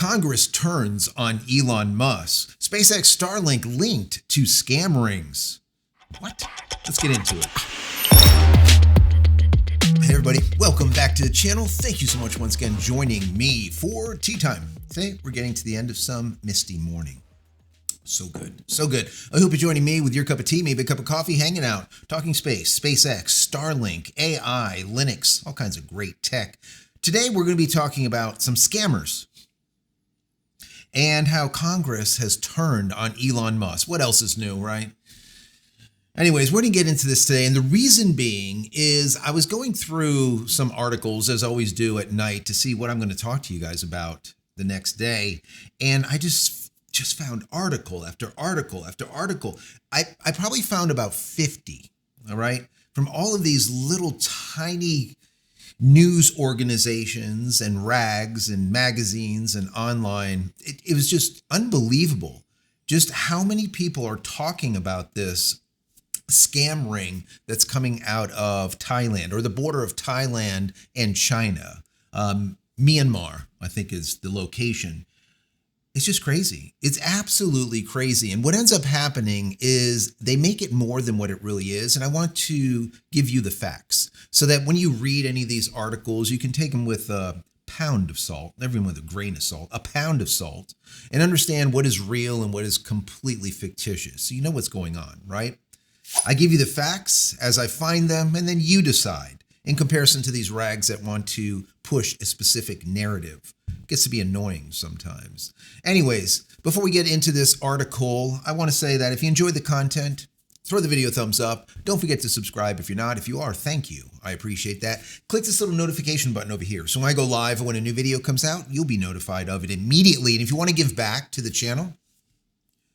Congress turns on Elon Musk. SpaceX Starlink linked to scam rings. What? Let's get into it. Hey everybody, welcome back to the channel. Thank you so much once again joining me for tea time. Today we're getting to the end of some misty morning. So good, so good. I hope you're joining me with your cup of tea, maybe a cup of coffee, hanging out, talking space, SpaceX, Starlink, AI, Linux, all kinds of great tech. Today we're going to be talking about some scammers and how Congress has turned on Elon Musk. What else is new, right? Anyways, we're going to get into this today, and the reason being is I was going through some articles, as I always do at night, to see what I'm going to talk to you guys about the next day, and I just found article after article after article. I probably found about 50, all right, from all of these little tiny news organizations and rags and magazines and online. It was just unbelievable just how many people are talking about this scam ring that's coming out of Thailand, or the border of Thailand and China. Myanmar, I think, is the location. It's just crazy. It's absolutely crazy. And what ends up happening is they make it more than what it really is. And I want to give you the facts so that when you read any of these articles, you can take them with a pound of salt, everyone with a grain of salt, a pound of salt, and understand what is real and what is completely fictitious. So you know what's going on, right? I give you the facts as I find them, and then you decide in comparison to these rags that want to push a specific narrative. It gets to be annoying sometimes. Anyways, before we get into this article, I want to say that if you enjoyed the content, throw the video a thumbs up. Don't forget to subscribe if you're not. If you are, thank you. I appreciate that. Click this little notification button over here. So when I go live or when a new video comes out, you'll be notified of it immediately. And if you want to give back to the channel,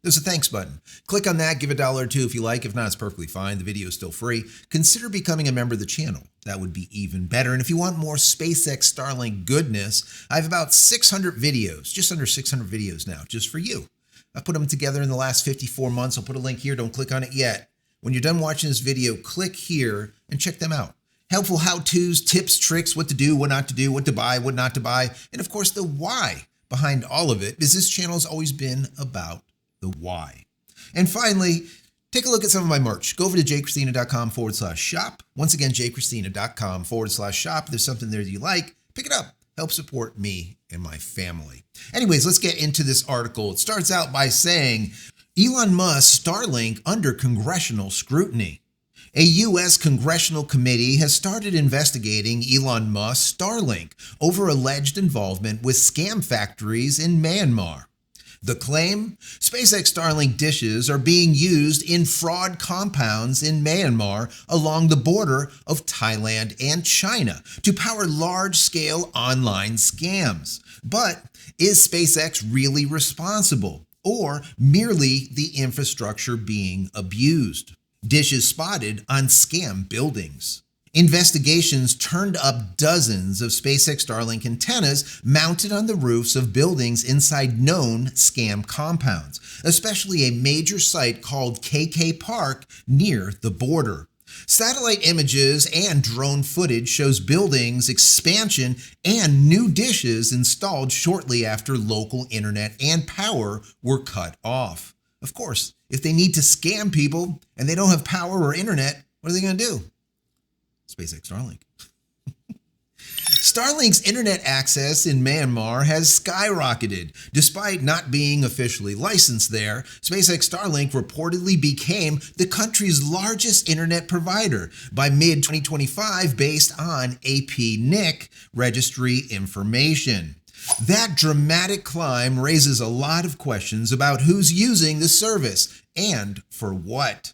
there's a thanks button. Click on that, give $1 or $2 if you like. If not, it's perfectly fine. The video is still free. Consider becoming a member of the channel. That would be even better. And if you want more SpaceX Starlink goodness, I have about 600 videos, just under 600 videos now, just for you. I put them together in the last 54 months. I'll put a link here. Don't click on it yet. When you're done watching this video, click here and check them out. Helpful how-tos, tips, tricks, what to do, what not to do, what to buy, what not to buy, and of course the why behind all of it, because this channel has always been about the why. And finally, take a look at some of my merch. Go over to JCristina.com/shop. Once again, JCristina.com/shop. If there's something there that you like, pick it up. Help support me and my family. Anyways, let's get into this article. It starts out by saying, Elon Musk Starlink under congressional scrutiny. A U.S. Congressional committee has started investigating Elon Musk Starlink over alleged involvement with scam factories in Myanmar. The claim? SpaceX Starlink dishes are being used in fraud compounds in Myanmar along the border of Thailand and China to power large-scale online scams. But is SpaceX really responsible, or merely the infrastructure being abused? Dishes spotted on scam buildings. Investigations turned up dozens of SpaceX Starlink antennas mounted on the roofs of buildings inside known scam compounds, especially a major site called KK Park near the border. Satellite images and drone footage shows buildings expansion and new dishes installed shortly after local internet and power were cut off. Of course, if they need to scam people and they don't have power or internet, what are they going to do? SpaceX Starlink. Starlink's internet access in Myanmar has skyrocketed. Despite not being officially licensed there, SpaceX Starlink reportedly became the country's largest internet provider by mid-2025 based on AP-NIC registry information. That dramatic climb raises a lot of questions about who's using the service and for what.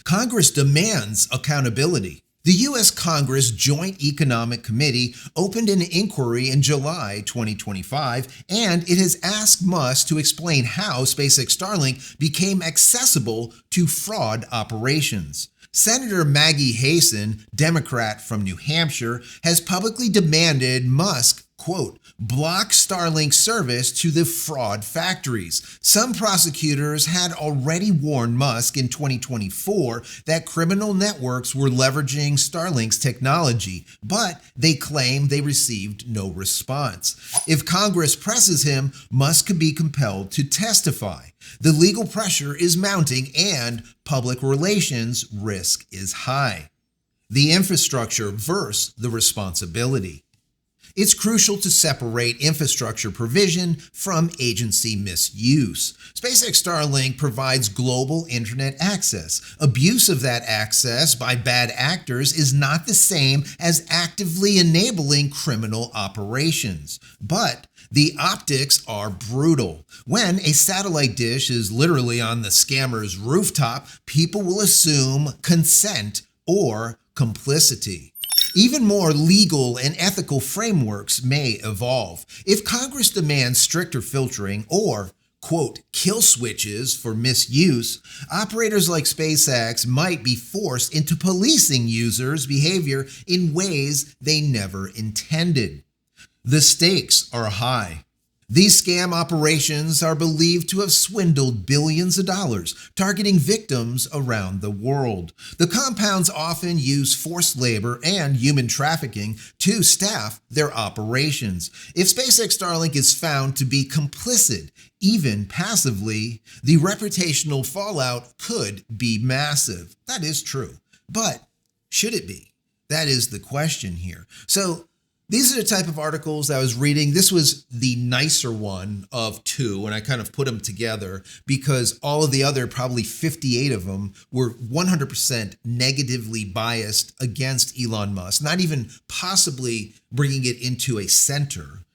Congress demands accountability. The U.S. Congress Joint Economic Committee opened an inquiry in July 2025, and it has asked Musk to explain how SpaceX Starlink became accessible to fraud operations. Senator Maggie Hassan, Democrat from New Hampshire, has publicly demanded Musk, quote, block Starlink service to the fraud factories. Some prosecutors had already warned Musk in 2024 that criminal networks were leveraging Starlink's technology, but they claim they received no response. If Congress presses him, Musk could be compelled to testify. The legal pressure is mounting and public relations risk is high. The infrastructure versus the responsibility. It's crucial to separate infrastructure provision from agency misuse. SpaceX Starlink provides global internet access. Abuse of that access by bad actors is not the same as actively enabling criminal operations. But the optics are brutal. When a satellite dish is literally on the scammer's rooftop, people will assume consent or complicity. Even more legal and ethical frameworks may evolve. If Congress demands stricter filtering or, quote, kill switches for misuse, operators like SpaceX might be forced into policing users' behavior in ways they never intended. The stakes are high. These scam operations are believed to have swindled billions of dollars, targeting victims around the world. The compounds often use forced labor and human trafficking to staff their operations. If SpaceX Starlink is found to be complicit, even passively, the reputational fallout could be massive. That is true. But should it be? That is the question here. So, these are the type of articles I was reading. This was the nicer one of two, and I kind of put them together because all of the other, probably 58 of them, were 100% negatively biased against Elon Musk, not even possibly bringing it into a center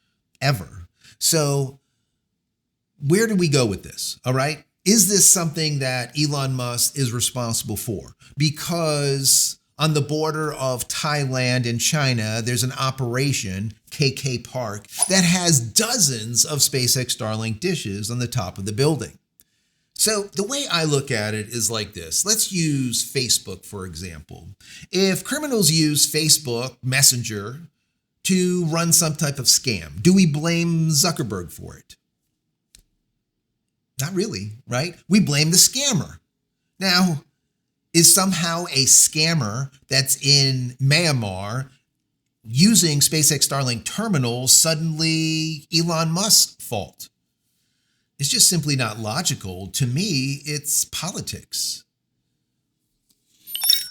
ever. So where do we go with this? All right. Is this something that Elon Musk is responsible for? Because on the border of Thailand and China, there's an operation, KK Park, that has dozens of SpaceX Starlink dishes on the top of the building. So the way I look at it is like this. Let's use Facebook, for example. If criminals use Facebook Messenger to run some type of scam, do we blame Zuckerberg for it? Not really, right? We blame the scammer. Now, is somehow a scammer that's in Myanmar using SpaceX Starlink terminals suddenly Elon Musk's fault? It's just simply not logical. To me, it's politics.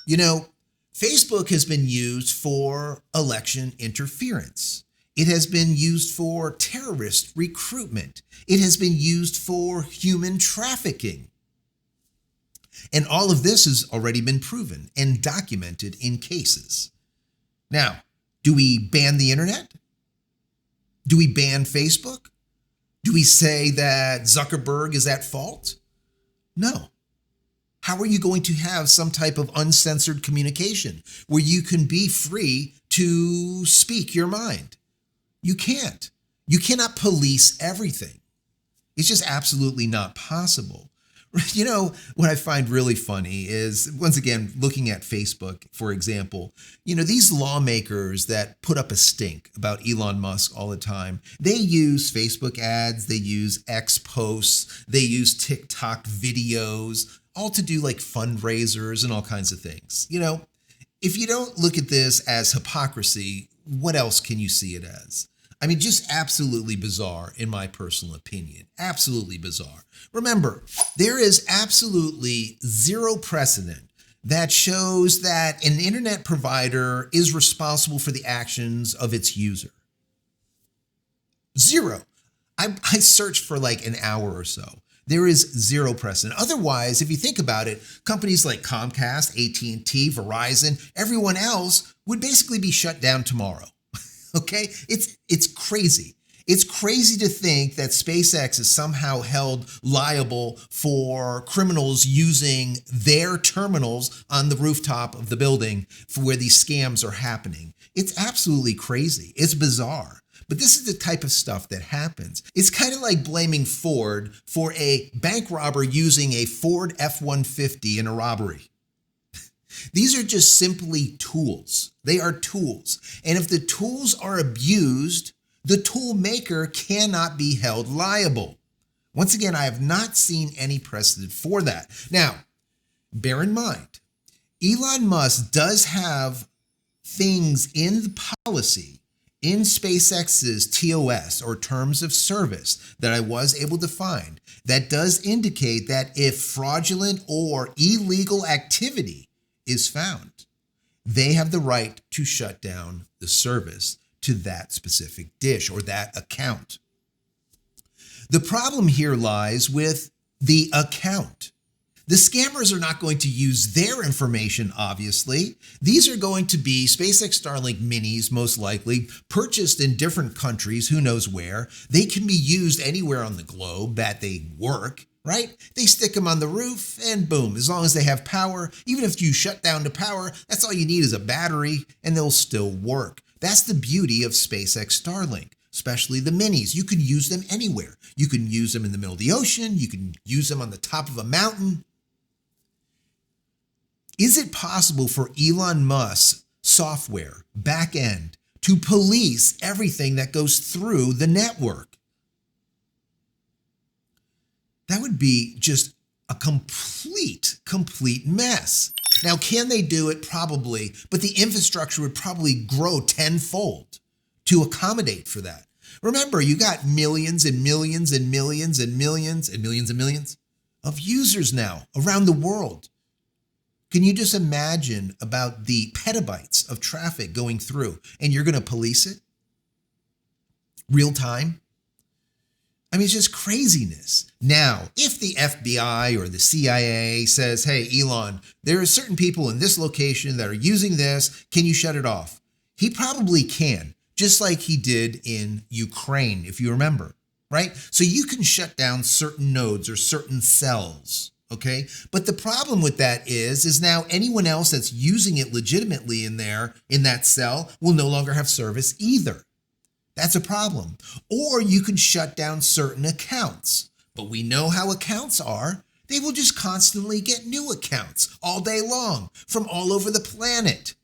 You know, Facebook has been used for election interference. It has been used for terrorist recruitment. It has been used for human trafficking. And all of this has already been proven and documented in cases. Now, do we ban the internet? Do we ban Facebook? Do we say that Zuckerberg is at fault? No. How are you going to have some type of uncensored communication where you can be free to speak your mind? You can't. You cannot police everything. It's just absolutely not possible. You know, what I find really funny is, once again, looking at Facebook, for example, you know, these lawmakers that put up a stink about Elon Musk all the time, they use Facebook ads, they use X posts, they use TikTok videos, all to do like fundraisers and all kinds of things. You know, if you don't look at this as hypocrisy, what else can you see it as? I mean, just absolutely bizarre, in my personal opinion. Absolutely bizarre. Remember, there is absolutely zero precedent that shows that an internet provider is responsible for the actions of its user. Zero. I searched for like an hour or so. There is zero precedent. Otherwise, if you think about it, companies like Comcast, AT&T, Verizon, everyone else would basically be shut down tomorrow. Okay, it's crazy. It's crazy to think that SpaceX is somehow held liable for criminals using their terminals on the rooftop of the building for where these scams are happening. It's absolutely crazy. It's bizarre. But this is the type of stuff that happens. It's kind of like blaming Ford for a bank robber using a Ford F-150 in a robbery. These are just simply tools. They are tools. And if the tools are abused, the tool maker cannot be held liable. Once again, I have not seen any precedent for that. Now, bear in mind, Elon Musk does have things in the policy in SpaceX's TOS, or terms of service, that I was able to find that does indicate that if fraudulent or illegal activity is found, they have the right to shut down the service to that specific dish or that account. The problem here lies with the account. The scammers are not going to use their information, obviously. These are going to be SpaceX Starlink minis, most likely, purchased in different countries, who knows where. They can be used anywhere on the globe that they work, right? They stick them on the roof and boom, as long as they have power, even if you shut down the power, that's all you need is a battery and they'll still work. That's the beauty of SpaceX Starlink. Especially the minis. You can use them anywhere. You can use them in the middle of the ocean. You can use them on the top of a mountain. Is it possible for Elon Musk's software back end to police everything that goes through the network? That would be just a complete mess. Now, can they do it? Probably, but the infrastructure would probably grow tenfold to accommodate for that. Remember, you got millions and millions and millions and millions and millions and millions of users now around the world. Can you just imagine about the petabytes of traffic going through, and you're going to police it? Real time? I mean, it's just craziness. Now, if the FBI or the CIA says, hey, Elon, there are certain people in this location that are using this, can you shut it off? He probably can. Just like he did in Ukraine, if you remember, right? So you can shut down certain nodes or certain cells, okay? But the problem with that is now anyone else that's using it legitimately in that cell will no longer have service either. That's a problem. Or you can shut down certain accounts. But we know how accounts are. They will just constantly get new accounts all day long from all over the planet.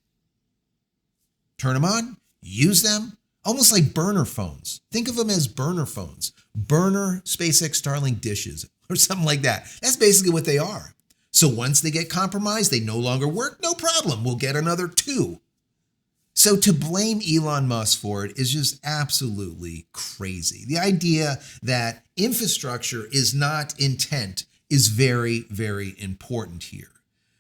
Turn them on. Use them almost like burner phones. Think of them as burner phones, burner SpaceX Starlink dishes or something like that. That's basically what they are. So once they get compromised, they no longer work. No problem. We'll get another 2. So to blame Elon Musk for it is just absolutely crazy. The idea that infrastructure is not intent is very, very important here.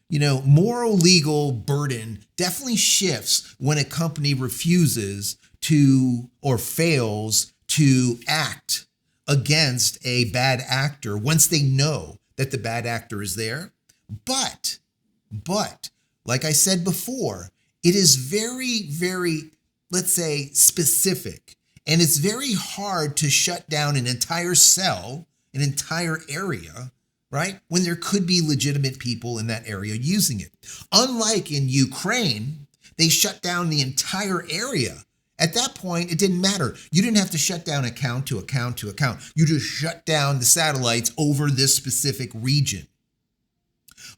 You know, moral legal burden definitely shifts when a company refuses to or fails to act against a bad actor once they know that the bad actor is there. But, like I said before, it is very, very, let's say, specific. And it's very hard to shut down an entire cell, an entire area, right? When there could be legitimate people in that area using it. Unlike in Ukraine, they shut down the entire area. At that point, it didn't matter. You didn't have to shut down account to account to account. You just shut down the satellites over this specific region.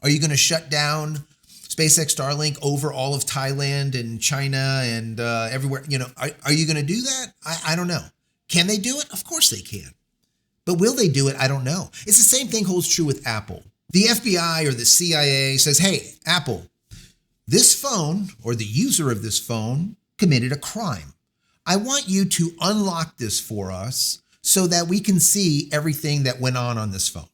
Are you going to shut down SpaceX Starlink over all of Thailand and China and everywhere? You know, are you going to do that? I don't know. Can they do it? Of course they can. But will they do it? I don't know. It's the same thing holds true with Apple. The FBI or the CIA says, hey, Apple, this phone or the user of this phone committed a crime. I want you to unlock this for us so that we can see everything that went on this phone.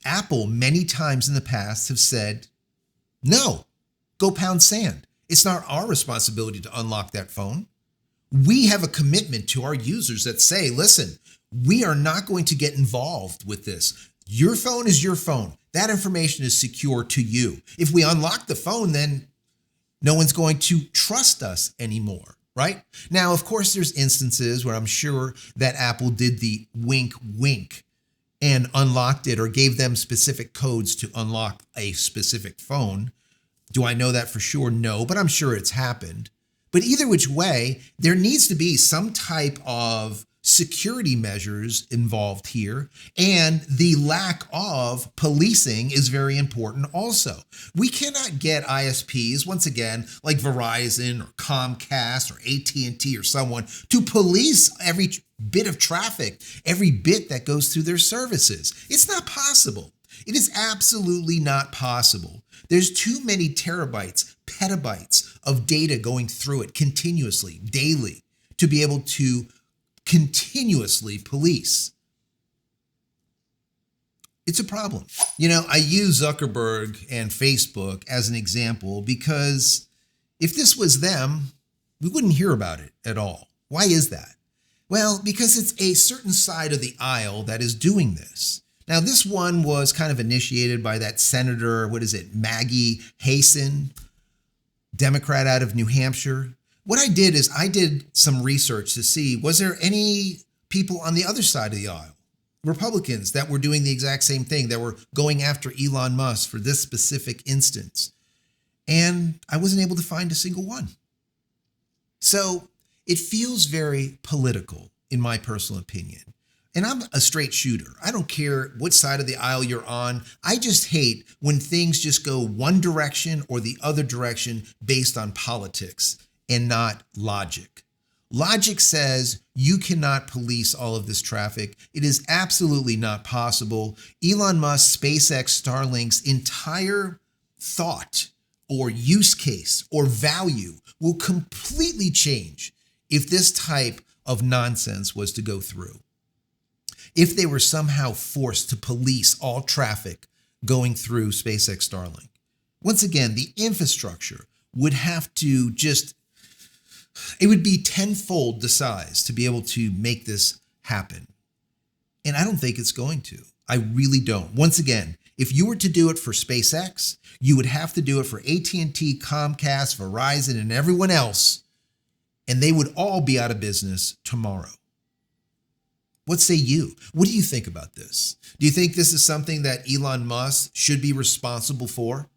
Apple many times in the past have said, no, go pound sand. It's not our responsibility to unlock that phone. We have a commitment to our users that say, listen, we are not going to get involved with this. Your phone is your phone. That information is secure to you. If we unlock the phone, then no one's going to trust us anymore, right? Now, of course, there's instances where I'm sure that Apple did the wink, wink and unlocked it or gave them specific codes to unlock a specific phone. Do I know that for sure? No, but I'm sure it's happened. But either which way, there needs to be some type of security measures involved here, and the lack of policing is very important also. We cannot get ISPs, once again, like Verizon or Comcast or AT&T or someone, to police every bit of traffic, every bit that goes through their services. It's not possible. It is absolutely not possible. There's too many terabytes, petabytes of data going through it continuously, daily, to be able to continuously police. It's a problem. You know, I use Zuckerberg and Facebook as an example because if this was them, we wouldn't hear about it at all. Why is that? Well, because it's a certain side of the aisle that is doing this. Now, this one was kind of initiated by that Senator, Maggie Hassan, Democrat out of New Hampshire. What I did is I did some research to see, was there any people on the other side of the aisle, Republicans, that were doing the exact same thing, that were going after Elon Musk for this specific instance? And I wasn't able to find a single one. So it feels very political, in my personal opinion. And I'm a straight shooter. I don't care what side of the aisle you're on. I just hate when things just go one direction or the other direction based on politics and not logic. Logic says you cannot police all of this traffic. It is absolutely not possible. Elon Musk, SpaceX, Starlink's entire thought or use case or value will completely change if this type of nonsense was to go through. If they were somehow forced to police all traffic going through SpaceX Starlink. Once again, the infrastructure would have to it would be tenfold the size to be able to make this happen. And I don't think it's going to. I really don't. Once again, if you were to do it for SpaceX, you would have to do it for AT&T, Comcast, Verizon, and everyone else, and they would all be out of business tomorrow. What say you? What do you think about this? Do you think this is something that Elon Musk should be responsible for?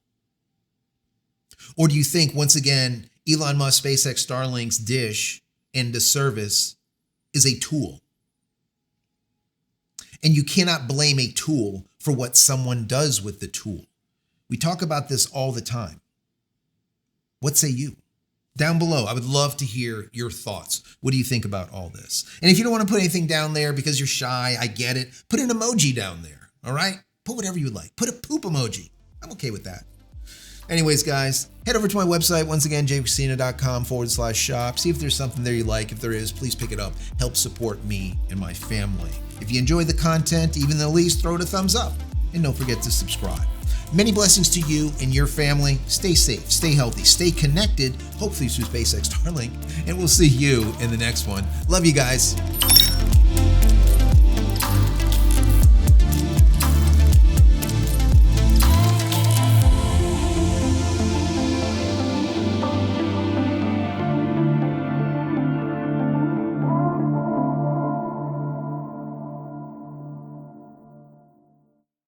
Or do you think, once again, Elon Musk, SpaceX, Starlink's dish and the service is a tool? And you cannot blame a tool for what someone does with the tool. We talk about this all the time. What say you? Down below, I would love to hear your thoughts. What do you think about all this? And if you don't want to put anything down there because you're shy, I get it. Put an emoji down there, all right? Put whatever you would like. Put a poop emoji. I'm okay with that. Anyways, guys, head over to my website, once again, JCristina.com/shop. See if there's something there you like. If there is, please pick it up. Help support me and my family. If you enjoy the content, even the least, throw it a thumbs up. And don't forget to subscribe. Many blessings to you and your family. Stay safe, stay healthy, stay connected, hopefully through SpaceX Starlink, and we'll see you in the next one. Love you guys.